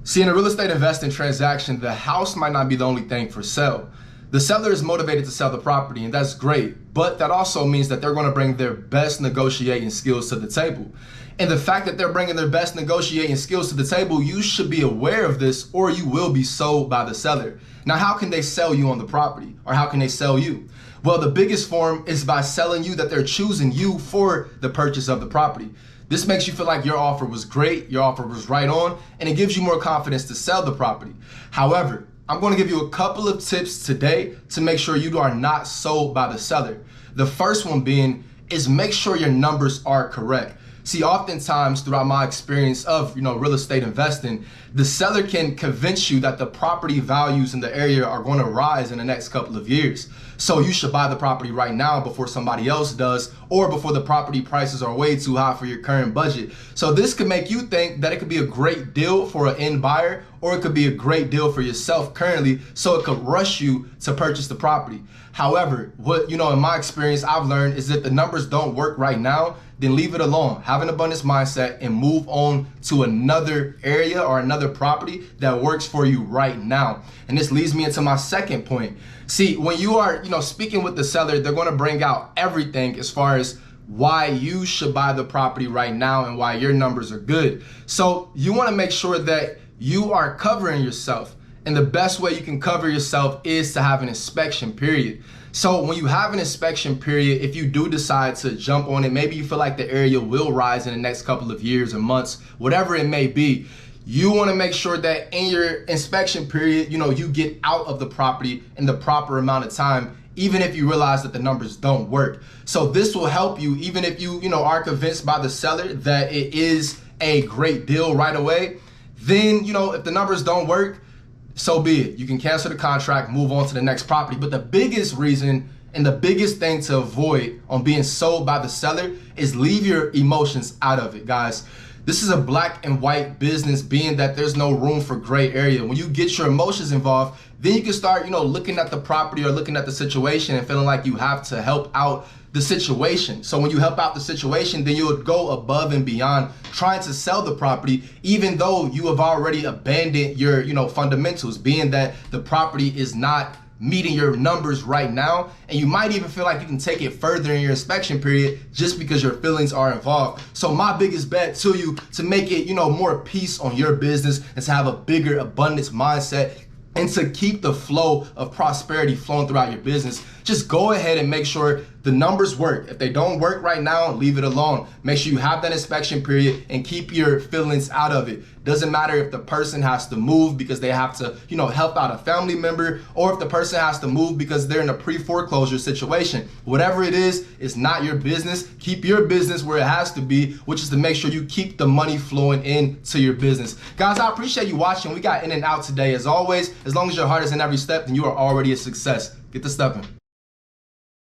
See, in a real estate investing transaction, the house might not be the only thing for sale. The seller is motivated to sell the property, and that's great, but that also means that they're going to bring their best negotiating skills to the table. And the fact that they're bringing their best negotiating skills to the table, you should be aware of this, or you will be sold by the seller. Now, how can they sell you on the property, or how can they sell you? Well, the biggest form is by selling you that they're choosing you for the purchase of the property. This makes you feel like your offer was great, your offer was right on, and it gives you more confidence to sell the property. However, I'm going to give you a couple of tips today to make sure you are not sold by the seller. The first one being is make sure your numbers are correct. See, oftentimes throughout my experience of real estate investing, the seller can convince you that the property values in the area are going to rise in the next couple of years. So you should buy the property right now before somebody else does, or before the property prices are way too high for your current budget. So this could make you think that it could be a great deal for an end buyer, or it could be a great deal for yourself currently, so it could rush you to purchase the property. However, what in my experience I've learned is that the numbers don't work right now, then leave it alone. Have an abundance mindset and move on to another area or another property that works for you right now. And this leads me into my second point. See, when you are speaking with the seller, they're going to bring out everything as far as why you should buy the property right now and why your numbers are good. So you want to make sure that you are covering yourself. And the best way you can cover yourself is to have an inspection period. So when you have an inspection period, if you do decide to jump on it, maybe you feel like the area will rise in the next couple of years or months, whatever it may be, you want to make sure that in your inspection period, you get out of the property in the proper amount of time, even if you realize that the numbers don't work. So this will help you, even if you are convinced by the seller that it is a great deal right away, then if the numbers don't work, so be it. You can cancel the contract, move on to the next property. But the biggest reason and the biggest thing to avoid on being sold by the seller is leave your emotions out of it, guys. This is a black and white business, being that there's no room for gray area. When you get your emotions involved, then you can start, looking at the property or looking at the situation and feeling like you have to help out the situation. So when you help out the situation, then you would go above and beyond trying to sell the property, even though you have already abandoned your, fundamentals, being that the property is not meeting your numbers right now. And you might even feel like you can take it further in your inspection period just because your feelings are involved. So my biggest bet to you to make it, more peace on your business and to have a bigger abundance mindset and to keep the flow of prosperity flowing throughout your business, just go ahead and make sure the numbers work. If they don't work right now, leave it alone. Make sure you have that inspection period and keep your feelings out of it. Doesn't matter if the person has to move because they have to, help out a family member, or if the person has to move because they're in a pre-foreclosure situation. Whatever it is, it's not your business. Keep your business where it has to be, which is to make sure you keep the money flowing into your business. Guys, I appreciate you watching. We got in and out today. As always, as long as your heart is in every step, then you are already a success. Get to stepping.